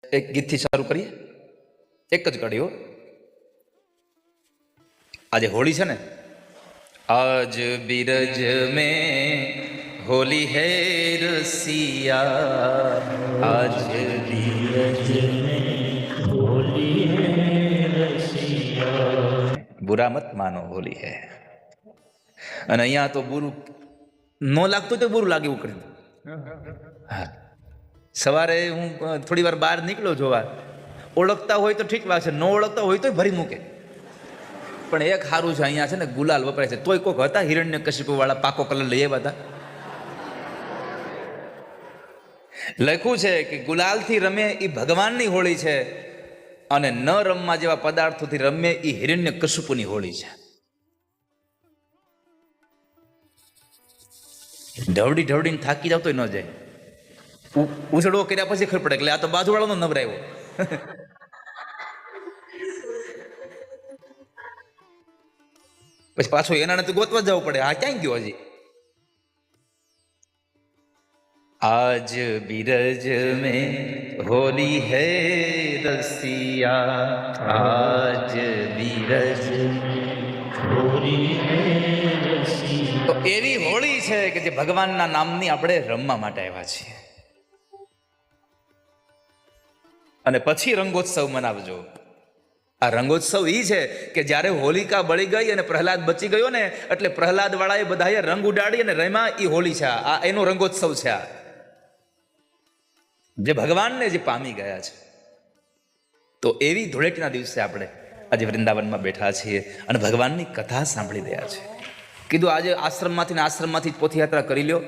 એક ગીતથી શરૂ કરીએ, એક જ કડી હો. આજે હોળી છે ને, આજ બિરજ મેં હોલી હે રસિયા, આજ बीरज में होली है रसिया। બુરા મત માનો હોલી હે. અને અહીંયા તો બુરું ન લાગતું તો બુરું લાગે એવું કર્યું. હા, સવારે હું થોડી વાર બહાર નીકળ્યો જોવા, ઓળખતા હોય તો ઠીક વાત છે, ન ઓળખતા હોય તો ભરી મૂકે. પણ એક સારું છે, અહીંયા છે ને ગુલાલ વપરાય છે. તોય કોઈક હતા હિરણ્યકશિપુ વાળા પાકો કલર લઈ આવ્યા હતા. લખ્યું છે કે ગુલાલથી રમે એ ભગવાનની હોળી છે, અને ન રમવા જેવા પદાર્થોથી રમે એ હિરણ્યકશિપુની હોળી છે. ઢવડી ઢવડીને થાકી જાવ તોય ન જાય. ઉછળવો કર્યા પછી ખબર પડે એટલે આ તો બાજુવાળાનો નવરાયો. પછી પાછું એના તો ગોતવા જવું પડે. આ ક્યાં ગયો હજી? આજ બિરજ મેં હોલી હે રસિયા, આજ બિરજ होली है रसिया। તો એવી હોળી છે કે જે ભગવાનના નામની આપણે રમવા માટે આવ્યા છીએ. અને પછી રંગોત્સવ મનાવજો. આ રંગોત્સવ એ છે કે જ્યારે હોલિકા બળી ગઈ અને પ્રહલાદ બચી ગયો ને, એટલે પ્રહલાદ વાળાએ બધાએ રંગ ઉડાડી અને રમ્યા. એ હોળી છે, આ એનો રંગોત્સવ છે. આ જે ભગવાનને જે પામી ગયા છે. તો એવી ધૂળેટીના દિવસે આપણે આજે વૃંદાવનમાં બેઠા છીએ અને ભગવાનની કથા સાંભળી રહ્યા છે. કીધું આજે આશ્રમમાંથી પોથયાત્રા કરી લ્યો.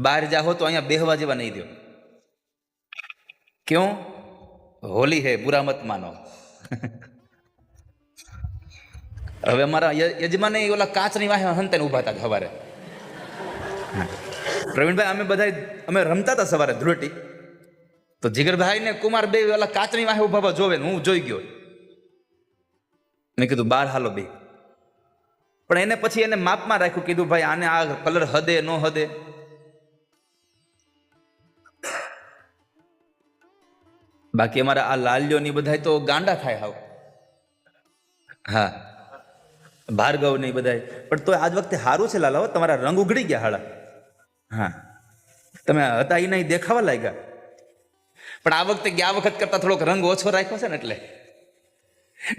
બહાર જાઓ તો અહીંયા બેહવા જેવા નહીં દો. ક્यों? હોલી હે, બુરા મત માનો. હવે અમારા યજમાને ઓલા કાચની વાહે હંતાને ઉભા હતા સવારે. પ્રવીણભાઈ અમે રમતા હતા સવારે ધૂળેટી, તો જીગરભાઈ ને કુમાર બે ઓલા કાચની વાહે ઉભા જોવે ને હું જોઈ ગયો. મેં કીધું બહાર હાલો બે. પણ એને પછી એને માપમાં રાખ્યું. કીધું ભાઈ આને આ કલર હદે ન હદે. બાકી અમારા આ લાલ્યો ની બધા તો ગાંડા થાય હાવ. હા, ભાર્ગવ નહીં બધા. પણ તો આજ વખતે સારું છે લાલા, તમારા રંગ ઉઘડી ગયા હાડા. હા, તમે હતા એ નહીં દેખાવા લાગ્યા. પણ આ વખતે ગયા વખત કરતા થોડોક રંગ ઓછો રાખ્યો છે ને એટલે.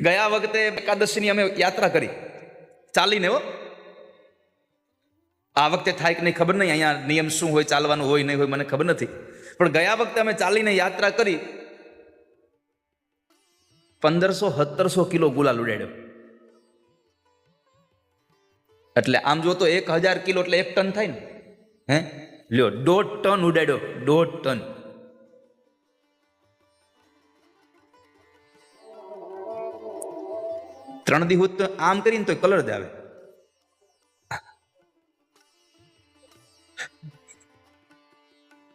ગયા વખતે એકાદશીની અમે યાત્રા કરી ચાલીને. હો, આ વખતે થાય કે નહીં ખબર નહીં. અહીંયા નિયમ શું હોય, ચાલવાનું હોય નહીં હોય મને ખબર નથી. પણ ગયા વખતે અમે ચાલીને યાત્રા કરી, 1500-1700 કિલો ગુલાલ ઉડાડ્યો. એટલે આમ જો તો 1000 કિલો એટલે 1 ટન થાય ને. હે લ્યો, 1.5 ટન ઉડાડ્યો. 1.5 ટન. ત્રણ દિવસ તો આમ કરીને તો કલર જ આવે.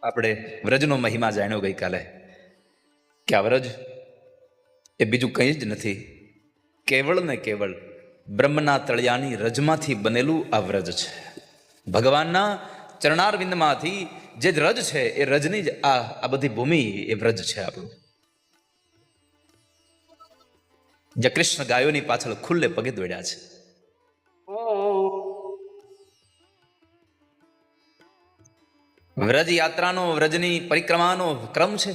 આપણે વ્રજનો મહિમા જાણ્યો ગઈકાલે કે આ વ્રજ એ બીજું કંઈ જ નથી, કેવળ ને કેવળ બ્રહ્મના તળિયાની રજમાંથી બનેલું આ વ્રજ છે. ભગવાનના ચરણારવિંદમાંથી જે રજ છે એ રજની જ આ બધી ભૂમિ એ વ્રજ છે આપણું. જે કૃષ્ણ ગાયોની પાછળ ખુલ્લે પગે દોડ્યા છે. વ્રજ યાત્રાનો, વ્રજની પરિક્રમાનો ક્રમ છે.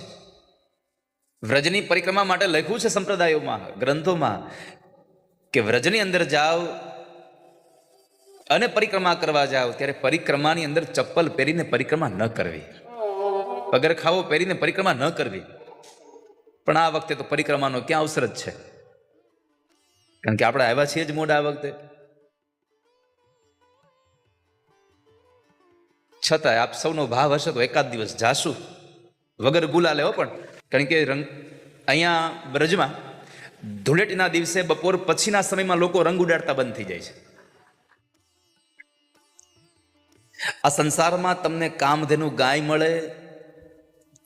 વ્રજની પરિક્રમા માટે લખ્યું છે સંપ્રદાયોમાં, ગ્રંથોમાં, કે વ્રજની અંદર જાઓ અને પરિક્રમા કરવા જાઓ ત્યારે પરિક્રમાની અંદર ચપ્પલ પહેરીને પરિક્રમા ન કરવી, પગરખાવો પહેરીને પરિક્રમા ન કરવી. પણ આ વખતે તો પરિક્રમાનો ક્યાં અવસર જ છે, કારણ કે આપણે આવ્યા છીએ જ મોડા આ વખતે. છતાંય આપ સૌનો ભાવ હશે તો એકાદ દિવસ જાશું વગર ગુલાલે. હો, પણ કારણ કે અહીંયા બ્રજમાં ધૂળેટીના દિવસે બપોર પછીના સમયમાં લોકો રંગ ઉડાડતા બંધ થઈ જાય છે. આ સંસારમાં તમને કામધેનુ ગાય મળે,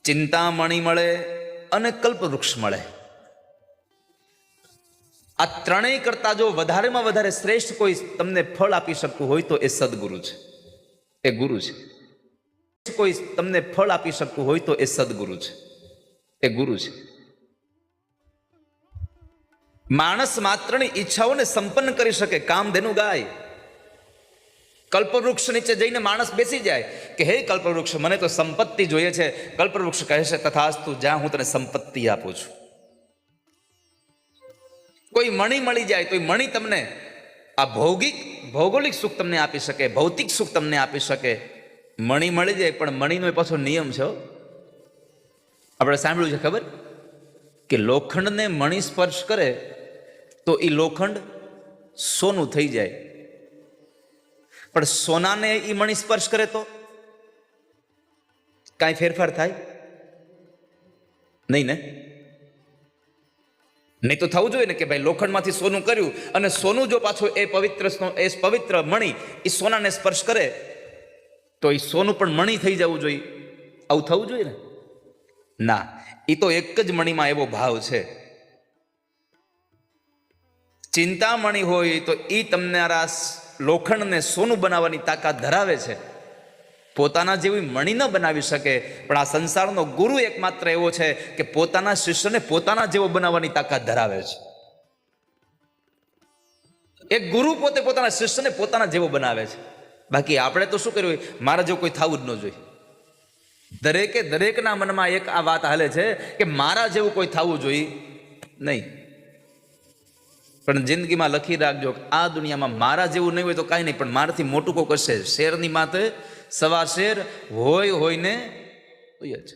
ચિંતામણી મળે અને કલ્પવૃક્ષ મળે. આ ત્રણેય કરતા જો વધારેમાં વધારે શ્રેષ્ઠ કોઈ તમને ફળ આપી શકતું હોય તો એ સદગુરુ છે, એ ગુરુ છે. કોઈ તમને ફળ આપી શકતું હોય તો એ સદગુરુ છે. એ ગુરુ છે. માણસ માત્રની ઈચ્છાઓને સંપન્ન કરી શકે. કામધેનુ ગાય, કલ્પવૃક્ષ નીચે જઈને માણસ બેસી જાય કે હે કલ્પવૃક્ષ, મને તો સંપત્તિ જોઈએ છે. કલ્પવૃક્ષ કહે છે તથાસ્તુ, જ્યાં હું તને સંપત્તિ આપું છું. કોઈ મણી મળી જાય તો એ મણી તમને આ ભૌગોલિક સુખ તમને આપી શકે, ભૌતિક સુખ તમને આપી શકે. મણી મળી જાય, પણ મણીનો પાછો નિયમ છે. આપણે સાંભળ્યું છે ખબર કે લોખંડને મણી સ્પર્શ કરે તો એ લોખંડ સોનું થઈ જાય, પણ સોનાને એ મણી સ્પર્શ કરે તો કાંઈ ફેરફાર થાય નહીં ને? નહીં તો થવું જોઈએ ને કે ભાઈ લોખંડમાંથી સોનું કર્યું અને સોનું જો પાછું એ પવિત્ર મણી એ સોનાને સ્પર્શ કરે તો એ સોનું પણ મણી થઈ જવું જોઈએ. આવું થવું જોઈએ ને? ના, એ તો એક જ મણીમાં એવો ભાવ છે. ચિંતામણી હોય તો એ તમને લોખંડને સોનું બનાવવાની તાકાત ધરાવે છે. પોતાના જેવી મણી ન બનાવી શકે, પણ આ સંસારનો ગુરુ એકમાત્ર એવો છે કે પોતાના શિષ્યને પોતાના જેવો બનાવવાની તાકાત ધરાવે છે. એક ગુરુ પોતે પોતાના શિષ્યને પોતાના જેવો બનાવે છે. બાકી આપણે તો શું કર્યું, મારા જેવું કોઈ થવું જ ન જોઈએ. દરેકના મનમાં એક આ વાત હાલે છે કે મારા જેવું કોઈ થવું જોઈએ નહીં. પણ જિંદગીમાં લખી રાખજો, આ દુનિયામાં મારા જેવું નહીં હોય તો કાંઈ નહીં, પણ મારાથી મોટું કોઈ કરશે. શેરની માથે સવા શેર હોય ને હોય જ.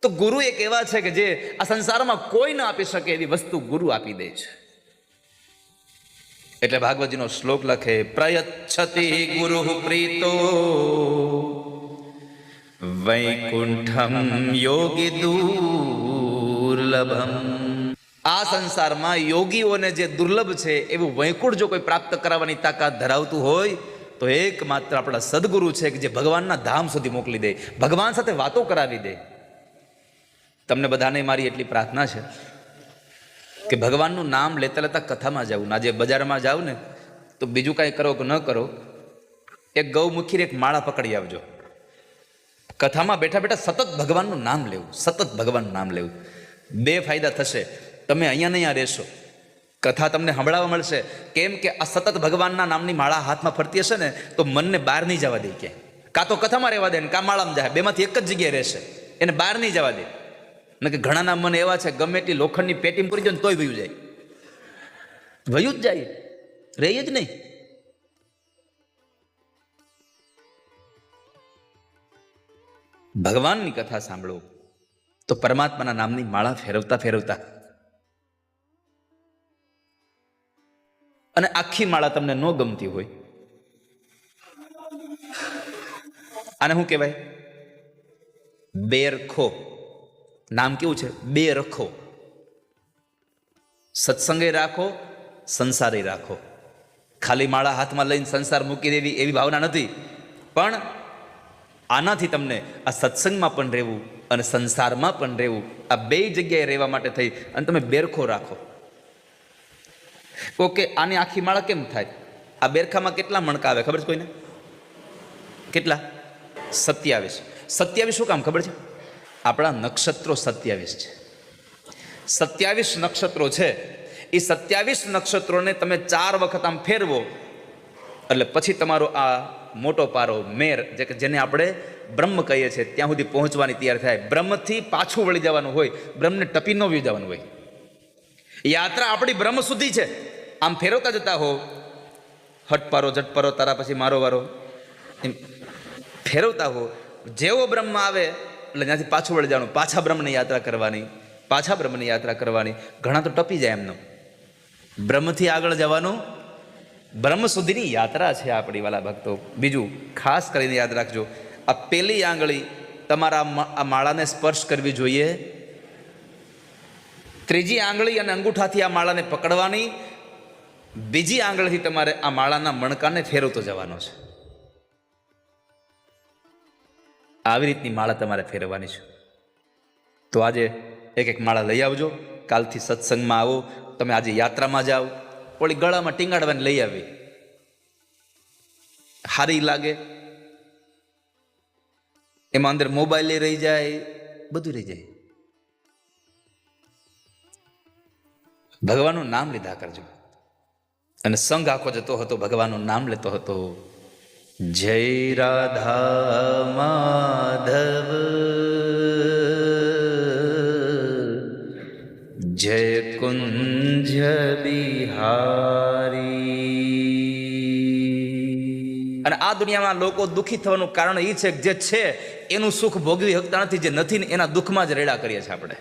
તો ગુરુ એક એવા છે કે જે આ સંસારમાં કોઈ ન આપી શકે એવી વસ્તુ ગુરુ આપી દે છે. એટલે ભાગવતજીનો શ્લોક લખે, પ્રયચ્છતિ ગુરુ પ્રીતો વૈકુંઠમ યોગી દુર્લભમ. આ સંસારમાં યોગીઓને જે દુર્લભ છે એવું વૈકુંઠ જો કોઈ પ્રાપ્ત કરાવવાની તાકાત ધરાવતું હોય તો એકમાત્ર આપણા સદગુરુ છે કે જે ભગવાનના ધામ સુધી મોકલી દે, ભગવાન સાથે વાતો કરાવી દે. તમને બધાને મારી એટલી પ્રાર્થના છે કે ભગવાનનું નામ લેતા લેતા કથામાં જાવું. આજે બજારમાં જાવ ને તો બીજું કાંઈ કરો કે ન કરો, એક ગૌમુખીને એક માળા પકડી આવજો. કથામાં બેઠા બેઠા સતત ભગવાનનું નામ લેવું, સતત ભગવાનનું નામ લેવું. બે ફાયદા થશે. તમે અહીંયા ને અહીંયા રહેશો, કથા તમને સંભળાવવા મળશે. કેમ કે આ સતત ભગવાનના નામની માળા હાથમાં ફરતી હશે ને તો મનને બહાર નહીં જવા દે. ક્યાંય કાં તો કથામાં રહેવા દે ને કાં માળામાં જાય, બેમાંથી એક જ જગ્યાએ રહેશે, એને બહાર નહીં જવા દે. ને કે ઘણાના મન એવા છે ગમે એટલી લોખંડની પેટી પૂરી જાય તોય વયું જ જાય, રહી જ નહીં. ભગવાનની કથા સાંભળો તો પરમાત્માના નામની માળા ફેરવતા ફેરવતા અને આખી માળા તમને ન ગમતી હોય, આને શું કહેવાય? બેરખો. નામ કેવું છે? બે રખો. સત્સંગે રાખો, સંસારે રાખો. ખાલી માળા હાથમાં લઈને સંસાર મૂકી દેવી એવી ભાવના નથી, પણ આનાથી તમને આ સત્સંગમાં પણ રહેવું અને સંસારમાં પણ રહેવું, આ બે જગ્યાએ રહેવા માટે થઈ અને તમે બેરખો રાખો. ઓકે, આની આખી માળા કેમ થાય? આ બેરખામાં કેટલા મણકા આવે ખબર છે કોઈને? કેટલા? 27. 27 શું કામ ખબર છે? આપણા નક્ષત્રો 27 છે. 27 નક્ષત્રો છે. એ 27 નક્ષત્રોને તમે 4 વખત આમ ફેરવો એટલે પછી તમારો આ મોટો પારો મેર, જેને આપણે બ્રહ્મ કહીએ છીએ, ત્યાં સુધી પહોંચવાની તૈયાર થાય. બ્રહ્મથી પાછું વળી જવાનું હોય, બ્રહ્મને ટપી ન વી જવાનું હોય. યાત્રા આપણી બ્રહ્મ સુધી છે. આમ ફેરવતા જતા હો, હટપારો ઝટપારો તારા પછી મારો વારો, એમ ફેરવતા હો. જેવો બ્રહ્મ આવે એટલે ત્યાંથી પાછું વળી જવાનું, પાછા બ્રહ્મની યાત્રા કરવાની, પાછા બ્રહ્મની યાત્રા કરવાની. ઘણા તો ટપી જાય એમનો. બ્રહ્મથી આગળ જવાનું, બ્રહ્મ સુધીની યાત્રા છે આપણી વાલા ભક્તો. બીજું ખાસ કરીને યાદ રાખજો, આ પેલી આંગળી તમારા આ માળાને સ્પર્શ કરવી જોઈએ. ત્રીજી આંગળી અને અંગૂઠાથી આ માળાને પકડવાની, બીજી આંગળીથી તમારે આ માળાના મણકાને ફેરવતો જવાનો છે. આવી રીતની માળા તમારે ફેરવવાની છે. તો આજે એક એક માળા લઈ આવજો. કાલથી સત્સંગમાં આવો. તમે આજે યાત્રામાં જાઓ, ઓલી ગળામાં ટીંગાડવાની લઈ આવી, સારી લાગે એમાં અંદર મોબાઈલ રહી જાય, બધું રહી જાય. ભગવાનનું નામ લીધા કરજો. અને સંઘ આખો જતો હતો, ભગવાનનું નામ લેતો હતો. જય રાધા માધવ, જય કુંજ બિહારી. અને આ દુનિયામાં લોકો દુઃખી થવાનું કારણ એ છે કે જે છે એનું સુખ ભોગવી શકતા નથી, જે નથી ને એના દુઃખમાં જ રેડા કરીએ છીએ આપણે.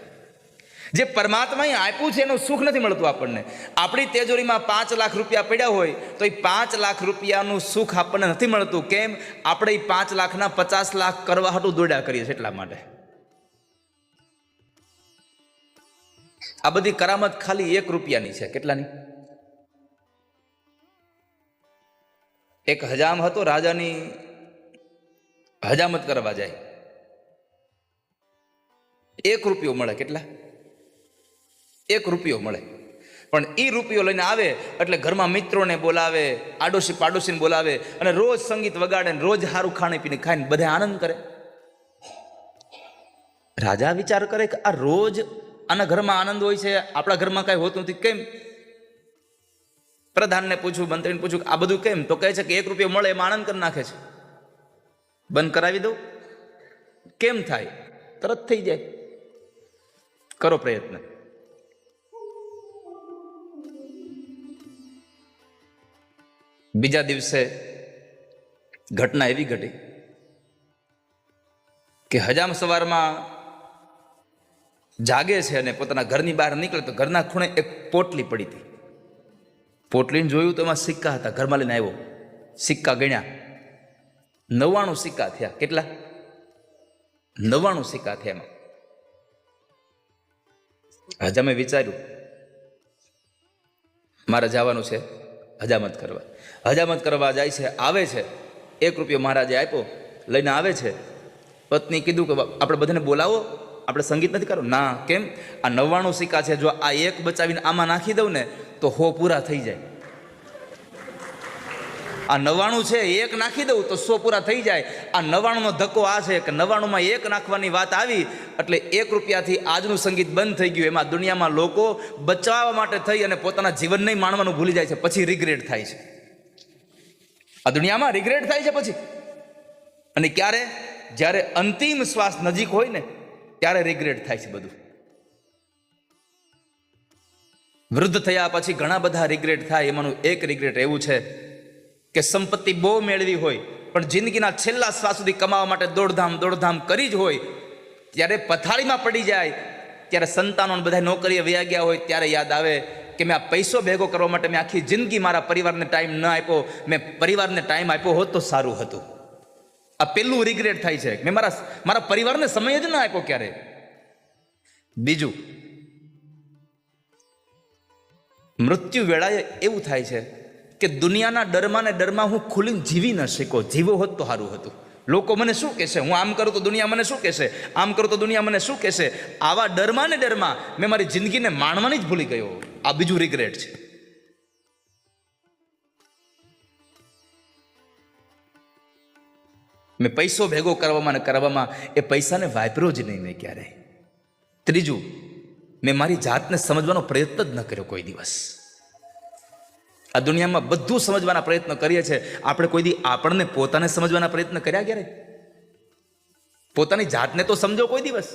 જે પરમાત્માએ આપ્યું છે એનું સુખ નથી મળતું આપણને. આપણી તિજોરીમાં 5 લાખ રૂપિયા પડ્યા હોય તો એ 5 લાખ રૂપિયાનું સુખ આપણને નથી મળતું. કેમ? આપણે એ 5 લાખના 50 લાખ કરવા હાટું દોડ્યા કરીએ છીએ, એટલા માટે. આ બધી કરામત ખાલી 1 રૂપિયાની છે. કેટલાની? એક હજામ હતો, રાજાની હજામત કરવા જાય, 1 રૂપિયો મળે. કેટલા? 1 રૂપિયો મળે. પણ એ રૂપિયો લઈને આવે એટલે ઘરમાં મિત્રોને બોલાવે, આડોશી પાડોશીને બોલાવે અને રોજ સંગીત વગાડે, રોજ સારું ખાણે પીને ખાઈને બધા આનંદ કરે. રાજા વિચાર કરે કે આ રોજ આના ઘરમાં આનંદ હોય છે, આપણા ઘરમાં કાંઈ હોતું નથી, કેમ? પ્રધાનને પૂછ્યું, મંત્રીને પૂછ્યું, આ બધું કેમ? તો કહે છે કે 1 રૂપિયો મળે એમાં આનંદ કરી નાખે છે. બંધ કરાવી દઉં? કેમ થાય? તરત થઈ જાય. કરો પ્રયત્ન. બીજા દિવસે ઘટના એવી ઘટી કે હજામ સવારમાં જાગે છે અને પોતાના ઘરની બહાર નીકળે તો ઘરના ખૂણે એક પોટલી પડી હતી. પોટલીને જોયું તો એમાં સિક્કા હતા. ઘરમાં લઈને આવ્યો, સિક્કા ગણ્યા, 99 સિક્કા થયા. કેટલા? 99 સિક્કા થયા. એમાં હજામે વિચાર્યું મારે જવાનું છે હજામત કરવા. હજામત કરવા જાય છે, આવે છે, 1 રૂપિયો મહારાજે આપ્યો, લઈને આવે છે. પત્ની કીધું કે આપણે બધાને બોલાવો, આપણે સંગીત નથી કરવું. ના. કેમ? આ 99 સિક્કા છે, જો આ 1 બચાવીને આમાં નાખી દઉં ને તો 100 પૂરા થઈ જાય. આ 99 છે, 1 નાખી દઉં તો 100 પૂરા થઈ જાય. આ 99નો ધક્કો આ છે કે 99માં 1 નાખવાની વાત આવી એટલે 1 રૂપિયાથી આજનું સંગીત બંધ થઈ ગયું. એમાં દુનિયામાં લોકો બચાવવા માટે થઈ અને પોતાના જીવનને માણવાનું ભૂલી જાય છે, પછી રિગ્રેટ થાય છે. આ દુનિયામાં રિગ્રેટ થાય છે પછી. અને ક્યારે? જ્યારે અંતિમ શ્વાસ નજીક હોય ને ત્યારે રિગ્રેટ થાય છે બધું. વૃદ્ધ થયા પછી ઘણા બધા રિગ્રેટ થાય. એમાંનું એક રિગ્રેટ એવું છે કે સંપત્તિ બહુ મેળવી હોય પણ જિંદગીના છેલ્લા શ્વાસ સુધી કમાવા માટે દોડધામ કરી જ હોય, ત્યારે પથારીમાં પડી જાય, ત્યારે સંતાનો બધા નોકરીએ વયા ગયા હોય, ત્યારે યાદ આવે કે મેં આ પૈસો ભેગો કરવા માટે મેં આખી જિંદગી મારા પરિવારને ટાઈમ ન આપ્યો, મેં પરિવારને ટાઈમ આપ્યો હોત તો સારું હતું. આ પેલું રિગ્રેટ થાય છે, મેં મારા પરિવારને સમય જ ન આપ્યો ક્યારે. બીજું, મૃત્યુ વેળાએ એવું થાય છે કે દુનિયાના ડરમાં હું ખુલીને જીવી ન શક્યો. જીવો હોત તો સારું હતું. લોકો મને શું કહેશે, હું આમ કરું તો દુનિયા મને શું કહેશે, આમ કરું તો દુનિયા મને શું કહેશે. આવા ડરમાં મેં મારી જિંદગીને માણવાની જ ભૂલી ગયો. આ બીજું રિગ્રેટ છે. મેં પૈસો ભેગો કરવામાં એ પૈસાને વાપર્યો જ નહીં મેં ક્યારે. ત્રીજું, મેં મારી જાતને સમજવાનો પ્રયત્ન જ ન કર્યો કોઈ દિવસ. આ દુનિયામાં બધું સમજવાના પ્રયત્ન કરીએ છીએ, આપણે કોઈ દી આપણને પોતાને સમજવાના પ્રયત્ન કર્યા ક્યારે? પોતાની જાતને તો સમજો કોઈ દિવસ.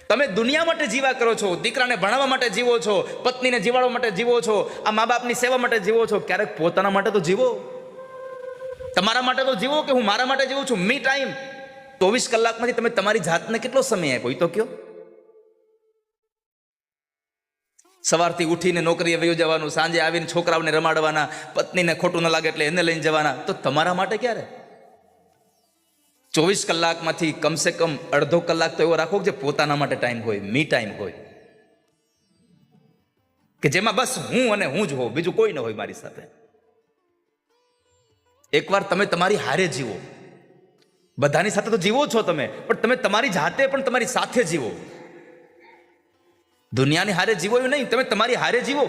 તમે દુનિયા માટે જીવા કરો છો, દીકરાને ભણાવવા માટે જીવો છો, પત્નીને જીવાડવા માટે જીવો છો, આ મા બાપની સેવા માટે જીવો છો. ક્યારેક પોતાના માટે તો જીવો. તમારા માટે તો જીવો કે હું મારા માટે જીવું છું. મી ટાઈમ 24 કલાકમાંથી તમે તમારી જાતને કેટલો સમય આપ્યો એ તો કયો. સવારથી ઉઠીને નોકરીએ વયું જવાનું, સાંજે આવીને છોકરાઓને રમાડવાના, પત્નીને ખોટું ન લાગે એટલે એને લઈને જવાના. તો તમારા માટે ક્યારે? 24 કલાકમાંથી કમસે કમ અડધો કલાક તો એવો રાખો કે જે પોતાના માટે ટાઈમ હોય, મી ટાઈમ હોય, કે જેમાં બસ હું અને હું જ હોઉં, બીજું કોઈ ન હોય મારી સાથે. એકવાર તમે તમારી હારે જીવો. બધાની સાથે તો જીવો છો તમે, પણ તમે તમારી જાતે પણ તમારી સાથે જીવો. દુનિયાની હારે જીવો એવું નહીં, તમે તમારી હારે જીવો.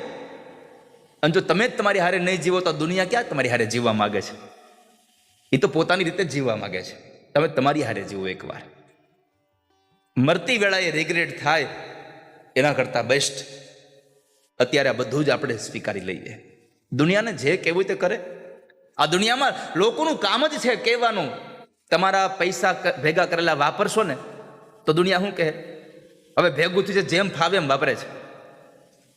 અને જો તમે જ તમારી હારે નહીં જીવો તો દુનિયા ક્યાં તમારી હારે જીવવા માંગે છે? એ તો પોતાની રીતે જ જીવવા માંગે છે. તમે તમારી હારે જીવો એકવાર. મરતી વેળાએ રિગ્રેટ થાય એના કરતાં બેસ્ટ અત્યારે આ બધું જ આપણે સ્વીકારી લઈએ. દુનિયાને જે કહેવું તે કરે. આ દુનિયામાં લોકોનું કામ જ છે કહેવાનું. તમારા પૈસા ભેગા કરેલા વાપરશો ને તો દુનિયા શું કહે? હવે ભેગું થયું છે, જેમ ફાવે એમ વાપરે છે.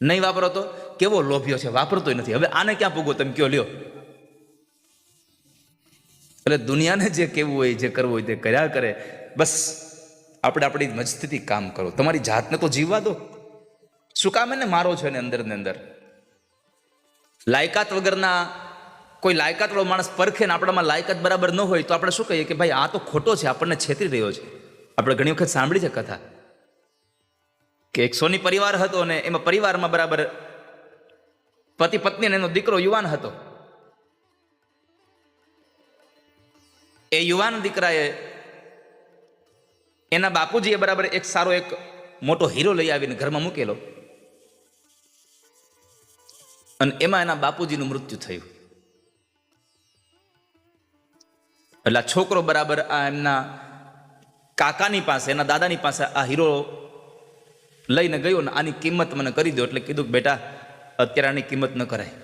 નહીં વાપરો તો કેવો લોભ્યો છે, વાપરતોય નથી. હવે આને ક્યાં પૂગો તમે કયો લ્યો. એટલે દુનિયાને જે કહેવું હોય, જે કરવું હોય તે કર્યા કરે. બસ આપણે આપણી મજસ્થિતિ કામ કરો. તમારી જાતને તો જીવવા દો. શું કામ એને મારો છો એને અંદર ને અંદર? લાયકાત વગરના કોઈ લાયકાત વાળો માણસ પરખે ને આપણામાં લાયકાત બરાબર ન હોય તો આપણે શું કહીએ કે ભાઈ આ તો ખોટો છે, આપણને છેતરી રહ્યો છે. આપણે ઘણી વખત સાંભળી છે કથા કે એક સોની પરિવાર હતો અને એમાં પરિવારમાં બરાબર પતિ પત્ની અને એનો દીકરો યુવાન હતો. એ યુવાન દીકરાએ એના બાપુજીએ બરાબર એક સારો એક મોટો હીરો લઈ આવીને ઘરમાં મૂકેલો અને એમાં એના બાપુજીનું મૃત્યુ થયું. એટલે આ છોકરો બરાબર આ એમના કાકાની પાસે, એના દાદાની પાસે આ હીરો લઈને ગયો ને આની કિંમત મને કરી દો. એટલે કીધું કે બેટા અત્યારે આની કિંમત ન કરાય,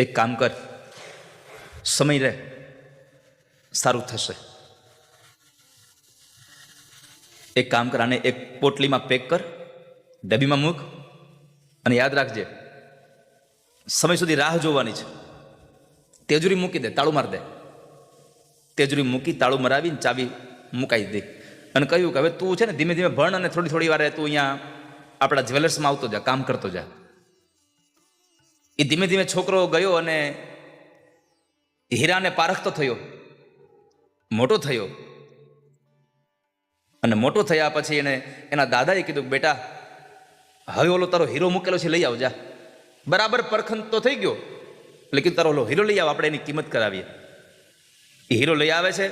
એક કામ કર, સમય રહે સારું થશે. એક કામ કર, આને એક પોટલીમાં પેક કર, ડબ્બીમાં મૂક અને યાદ રાખજે સમય સુધી રાહ જોવાની છે. તેજુરી મૂકી દે, તાળું મારી દે. તેજુરી મૂકી તાળું મરાવીને ચાવી મુકાઈ દે અને કહ્યું કે હવે તું છે ને ધીમે ધીમે ભણ અને થોડી થોડી વારે તું અહીંયા આપણા જ્વેલર્સમાં આવતો જા, કામ કરતો જા. એ ધીમે ધીમે છોકરો ગયો અને હીરાને પારખતો થયો, મોટો થયો. અને મોટો થયા પછી એને એના દાદાએ કીધું કે બેટા હવે ઓલો તારો હીરો મૂકેલો છે લઈ આવજા. બરાબર પરખન તો થઈ ગયો એટલે કીધું તારો ઓલો હીરો લઈ આવ, આપણે એની કિંમત કરાવીએ. એ હીરો લઈ આવે છે,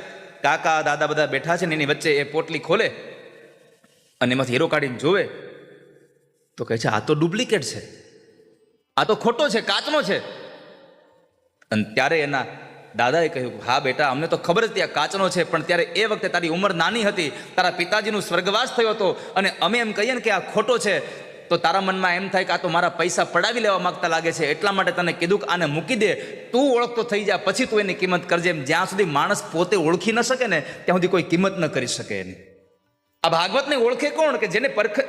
કાકા દાદા બધા બેઠા છે ને એની વચ્ચે એ પોટલી ખોલે અને એમાંથી હીરો કાઢીને જોવે તો કહે છે આ તો ડુપ્લિકેટ છે, આ તો ખોટો છે, કાચનો છે. અને ત્યારે એના દાદાએ કહ્યું હા બેટા અમને તો ખબર હતી આ કાચનો છે, પણ ત્યારે એ વખતે તારી ઉંમર નાની હતી, તારા પિતાજીનું સ્વર્ગવાસ થયો હતો અને અમે એમ કહીએ ને કે આ ખોટો છે તો તારા મનમાં એમ થાય કે આ તો મારા પૈસા પડાવી લેવા માંગતા લાગે છે, એટલા માટે તને કીધું કે આને મૂકી દે, તું ઓળખતો થઈ જા પછી તું એની કિંમત કરજે. એમ જ્યાં સુધી માણસ પોતે ઓળખી ન શકે ને ત્યાં સુધી કોઈ કિંમત ન કરી શકે એની. આ ભાગવતને ઓળખે કોણ? કે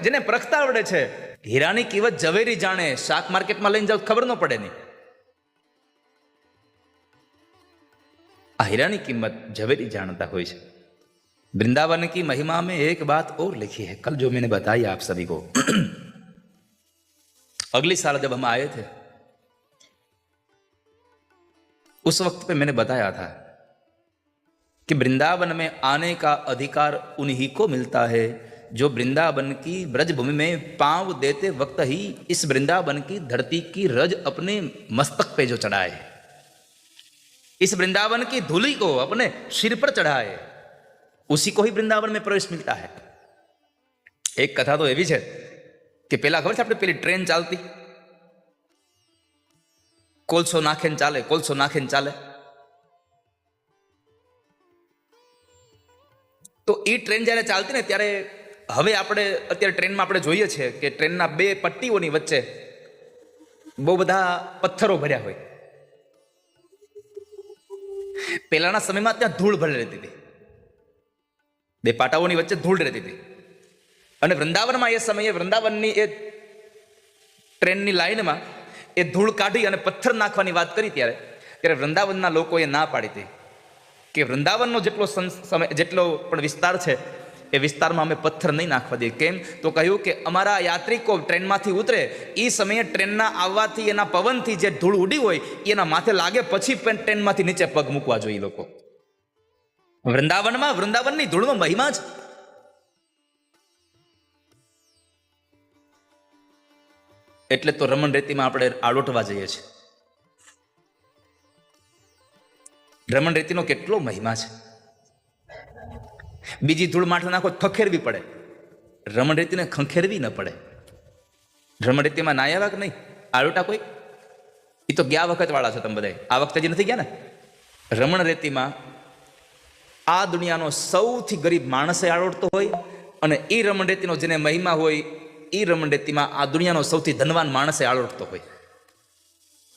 જેને પરખતા આવડે છે. હીરાની કિંમત ઝવેરી જાણે, શાક માર્કેટમાં લઈને જાવ ખબર ન પડે નહીં. આ હીરાની કિંમત ઝવેરી जानता હોય છે. वृंदावन की महिमा में एक बात और लिखी है, कल जो मैंने बताई आप सभी को. अगली साल जब हम आए थे उस वक्त पे मैंने बताया था कि वृंदावन में आने का अधिकार उन्हीं को मिलता है जो वृंदावन की ब्रजभूमि में पांव देते वक्त ही इस वृंदावन की धरती की रज अपने मस्तक पे जो चढ़ाए, इस वृंदावन की धूलि को अपने सिर पर चढ़ाए, उसी को ही वृंदावन में प्रवेश मिलता है. एक कथा तो एवी है कि पेला खबर है આપણે પેલી ટ્રેન ચાલતી, કોલસો નાખે ને ચાલે, કોલસો નાખે ને ચાલે. તો એ ટ્રેન જ્યારે ચાલતી ને ત્યારે હવે આપણે અત્યારે ટ્રેનમાં આપણે જોઈએ છીએ કે ટ્રેનના બે પટ્ટીઓની વચ્ચે બહુ બધા પથ્થરો ભર્યા હોય. પહેલાના સમયમાં ત્યાં ધૂળ ભરી રહેતી હતી, બે પાટાઓની વચ્ચે ધૂળ રહેતી હતી. અને વૃંદાવનમાં એ સમયે વૃંદાવનની એ ટ્રેનની લાઈનમાં એ ધૂળ કાઢી અને પથ્થર નાખવાની વાત કરી ત્યારે વૃંદાવનના લોકોએ ના પાડી હતી કે વૃંદાવનનો જેટલો પણ વિસ્તાર છે એ વિસ્તારમાં અમે પથ્થર નહીં નાખવા દઈએ. કેમ? તો કહ્યું કે અમારા યાત્રિકો ટ્રેનમાંથી ઉતરે એ સમયે ટ્રેનના આવવાથી એના પવનથી જે ધૂળ ઉડી હોય એના માથે લાગે પછી પણ ટ્રેનમાંથી નીચે પગ મૂકવા જોઈએ લોકો. વૃંદાવનની ધૂળનો મહિમા જ. એટલે તો રમણ રેતીમાં આપણે આલોટવા જઈએ છીએ. રમણ રેતીનો કેટલો મહિમા છે. બીજી ધૂળ માથે નાખો ખખેરવી પડે, રમણ રેતીને ખંખેરવી ન પડે. રમણ રેતીમાં ના આવ્યા કે નહીં આલોટા કોઈ? એ તો ગયા વખત વાળા છો તમે બધા, આ વખતે જ નથી ગયા ને. રમણ રેતીમાં આ દુનિયાનો સૌથી ગરીબ માણસે આળોટતો હોય અને એ રમણરેતીનો જેને મહિમા હોય એ રમણરેતીમાં આ દુનિયાનો સૌથી ધનવાન માણસે આળોટતો હોય.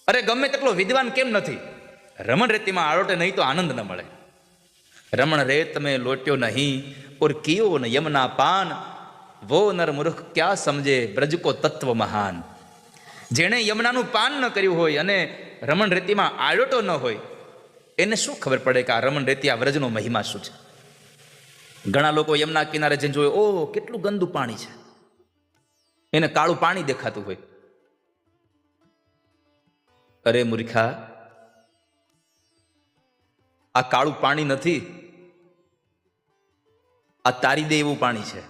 અરે ગમે તેટલો વિદ્વાન કેમ નથી, રમણરેતીમાં આળોટે નહીં તો આનંદ ન મળે. રમણ રેત મેં લોટ્યો નહીં ઓર કિયો ન યમના પાન, વો નર મૂર્ખ ક્યાં સમજે બ્રજ કો તત્વ મહાન. જેણે યમુનાનું પાન ન કર્યું હોય અને રમણ રેતીમાં આળોટો ન હોય એને શું ખબર પડે કે આ રમણ રેતી આ વ્રજનો મહિમા શું છે. ઘણા લોકો યમુના કિનારે જઈને જોયું, ઓહ કેટલું ગંદુ પાણી છે, એને કાળું પાણી દેખાતું હોય. અરે મૂર્ખા, આ કાળું પાણી નથી, આ તારી દે એવું પાણી છે.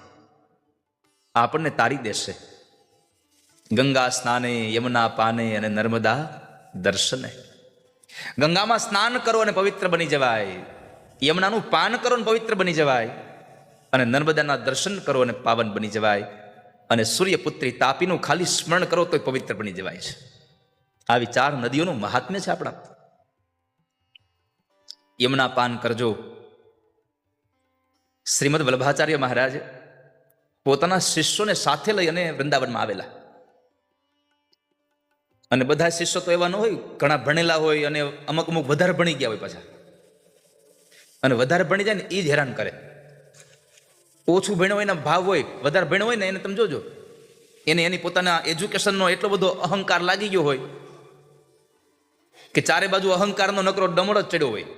આ આપણને તારી દેશે. ગંગા સ્નાને યમુના પાને અને નર્મદા દર્શને. ગંગામાં સ્નાન કરો અને પવિત્ર બની જવાય, યમુનાનું પાન કરો અને પવિત્ર બની જવાય, અને નર્મદાના દર્શન કરો અને પાવન બની જવાય, અને સૂર્યપુત્રી તાપીનું ખાલી સ્મરણ કરો તો પવિત્ર બની જવાય છે. આવી 4 નદીઓનું મહાત્મ્ય છે આપણા. યમુના પાન કરજો. શ્રીમદ વલ્લભાચાર્ય મહારાજ પોતાના શિષ્યોને સાથે લઈ અને વૃંદાવનમાં આવેલા. અને બધા શિષ્યો તો એવા ન હોય, ઘણા ભણેલા હોય અને અમુક વધારે ભણી ગયા હોય પાછા. અને વધારે ભણી જાય ને એ જ હેરાન કરે. ઓછું ભણ્યો હોય એના ભાવ હોય, વધારે ભણ્યો હોય ને એને તમે જોજો, એને એની પોતાના એજ્યુકેશનનો એટલો બધો અહંકાર લાગી ગયો હોય કે ચારે બાજુ અહંકારનો નકરો ડમડો જ ચડ્યો હોય.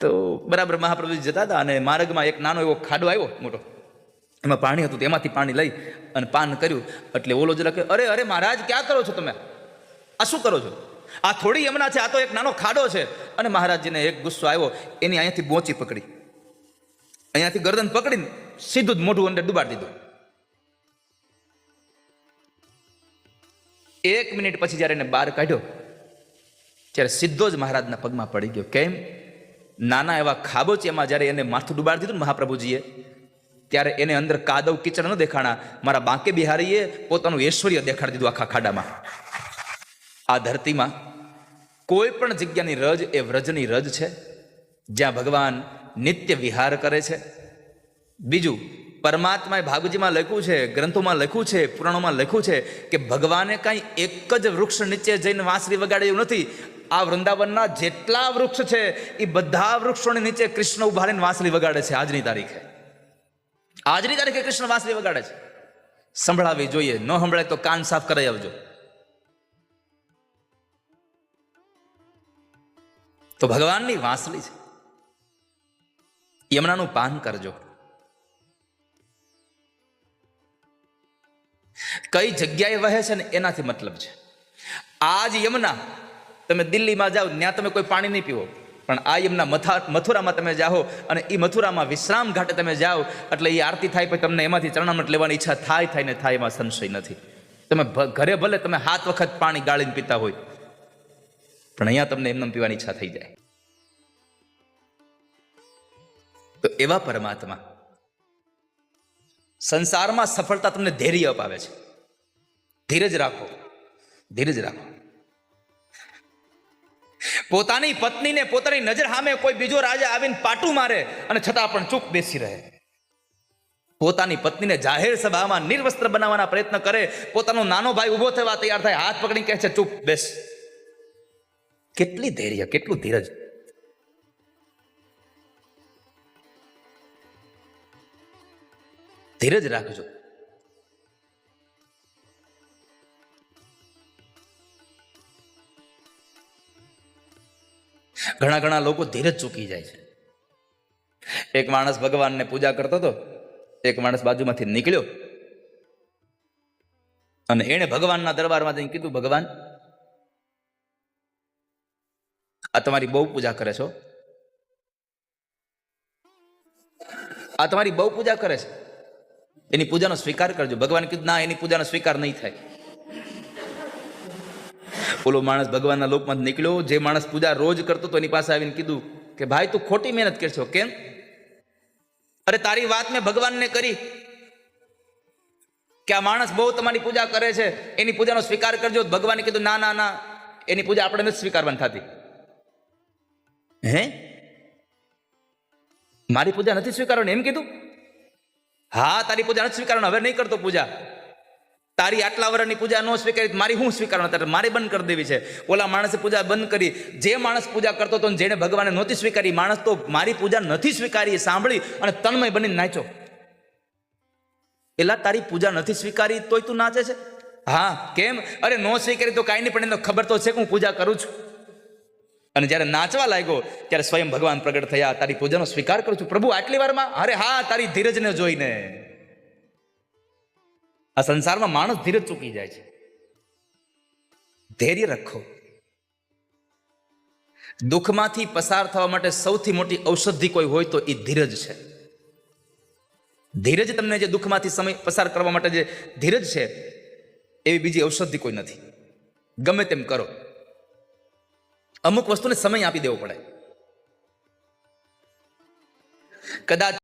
તો બરાબર મહાપ્રભુજી જતા હતા અને માર્ગમાં એક નાનો એવો ખાડો આવ્યો મોટો, એમાં પાણી હતું. એમાંથી પાણી લઈ અને પાન કર્યું. એટલે ઓલો જરા કે, અરે અરે મહારાજ ક્યાં કરો છો તમે, આ શું કરો છો, આ થોડી યમુના છે, આ તો એક નાનો ખાડો છે. અને મહારાજજીને એક ગુસ્સો આવ્યો, એની અહીંયાથી બોચી પકડી, અહીંયાથી ગરદન પકડીને સીધું જ મોઢું અંદર ડુબાડી દીધું. 1 મિનિટ પછી જ્યારે એને બહાર કાઢ્યો ત્યારે સીધો જ મહારાજના પગમાં પડી ગયો. કેમ? નાના એવા ખાબોચિયામાં જ્યારે એને માથું ડુબાડી દીધું ને મહાપ્રભુજીએ, ત્યારે એને અંદર કાદવ કીચડ ન દેખાણા, મારા બાંકે બિહારીએ પોતાનું ઐશ્વર્ય દેખાડી દીધું આખા ખાડામાં. આ ધરતીમાં કોઈ પણ જગ્યાની રજ એ વ્રજની રજ છે, જ્યાં ભગવાન નિત્ય વિહાર કરે છે. બીજું, પરમાત્માએ ભાગવતજીમાં લખ્યું છે, ગ્રંથોમાં લખ્યું છે, પુરાણોમાં લખ્યું છે કે ભગવાને કાંઈ એક જ વૃક્ષ નીચે જઈને વાંસળી વગાડે એવું નથી. આ વૃંદાવનના જેટલા વૃક્ષ છે એ બધા વૃક્ષોની નીચે કૃષ્ણ ઉભા રહીને વાંસળી વગાડે છે. આજની તારીખે કૃષ્ણ વાંસળી વગાડે છે. સંભળાવી જોઈએ, ન સંભળાય તો કાન સાફ કરાઈ આવજો. તો ભગવાનની વાંસળી છે. યમુનાનું પાન કરજો. કઈ જગ્યાએ વહે છે ને એનાથી મતલબ છે. આજ યમુના તમે દિલ્હીમાં જાઓ, ત્યાં તમે કોઈ પાણી નહીં પીવો, પણ આ યમુના મથુરામાં તમે જાઓ અને એ મથુરામાં વિશ્રામ ઘાટે તમે જાઓ એટલે એ આરતી થાય પછી તમને એમાંથી ચરણામૃત લેવાની ઈચ્છા થાય ને થાય, એમાં સંશય નથી. તમે ઘરે ભલે તમે 7 વખત પાણી ગાળીને પીતા હોય, પણ અહીંયા તમને એમને પીવાની ઈચ્છા થઈ જાય. તો એવા પરમાત્મા સંસારમાં સફળતા તમને ધૈર્ય અપાવે છે. ધીરજ રાખો, ધીરજ રાખો. પોતાની પત્નીને પોતાની નજર સામે કોઈ બીજો રાજા આવીને પાટું મારે અને છતાં પણ ચૂપ બેસી રહે. પોતાની પત્નીને જાહેર સભામાં નિર્વસ્ત્ર બનાવવાના પ્રયત્ન કરે, પોતાનો નાનો ભાઈ ઉભો થવા તૈયાર થાય, હાથ પકડી કહે છે ચૂપ બેસ. કેટલી ધૈર્ય, કેટલું ધીરજ. ધીરજ રાખજો. ઘણા લોકો ધીરજ ચૂકી જાય છે. એક માણસ ભગવાનને પૂજા કરતો હતો, એક માણસ બાજુમાંથી નીકળ્યો અને એણે ભગવાનના દરબારમાં જઈને કીધું, ભગવાન આ તમારી બહુ પૂજા કરે છો, આ તમારી બહુ પૂજા કરે છે, એની પૂજાનો સ્વીકાર કરજો. ભગવાન કીધું, ના, એની પૂજાનો સ્વીકાર નહીં થાય. ઓલો માણસ ભગવાનના લોકમાં નીકળ્યો. જે માણસ પૂજા રોજ કરતો તો એની પાસે આવીને કીધું કે ભાઈ તું ખોટી મહેનત કરશો. કેમ? અરે તારી વાત મેં ભગવાનને કરી કે આ માણસ બહુ તમારી પૂજા કરે છે, એની પૂજાનો સ્વીકાર કરજો. ભગવાને કીધું, ના ના ના, એની પૂજા આપણે નથી સ્વીકારવાની થતી. હે મારી પૂજા નથી સ્વીકારવાની એમ કીધું? હા, તારી પૂજા નથી સ્વીકારવાની, હવે નહીં કરતો પૂજા. તારી આટલા વર્ષની પૂજા ન સ્વીકારી, મારી હું સ્વીકારવાનું? તારે મારી બંધ કરી દેવી છે. ઓલા માણસે પૂજા બંધ કરી. જે માણસ પૂજા કરતો હતો જેને ભગવાને નહોતી સ્વીકારી, માણસ તો મારી પૂજા નથી સ્વીકારી સાંભળી અને તન્મય બનીને નાચ્યો. એલા તારી પૂજા નથી સ્વીકારી તોય તું નાચે છે? હા, કેમ? અરે નો સ્વીકારી તો કાંઈ નહીં, પણ એનો ખબર તો છે કે હું પૂજા કરું છું. અને જ્યારે નાચવા લાગ્યો ત્યારે સ્વયં ભગવાન પ્રગટ થયા. તારી પૂજાનો સ્વીકાર કરું છું પ્રભુ આટલી વારમાં. અરે હા, તારી ધીરજને જોઈને. આ સંસારમાં માણસ ધીરજ ચૂકી જાય છે. ધૈર્ય રાખો. દુઃખમાંથી પસાર થવા માટે સૌથી મોટી ઔષધિ કોઈ હોય તો એ ધીરજ છે. ધીરજ તમને જે દુઃખમાંથી સમય પસાર કરવા માટે જે ધીરજ છે, એવી બીજી ઔષધિ કોઈ નથી. ગમે તેમ કરો, અમુક વસ્તુને સમય આપી દેવો પડે. કદાચ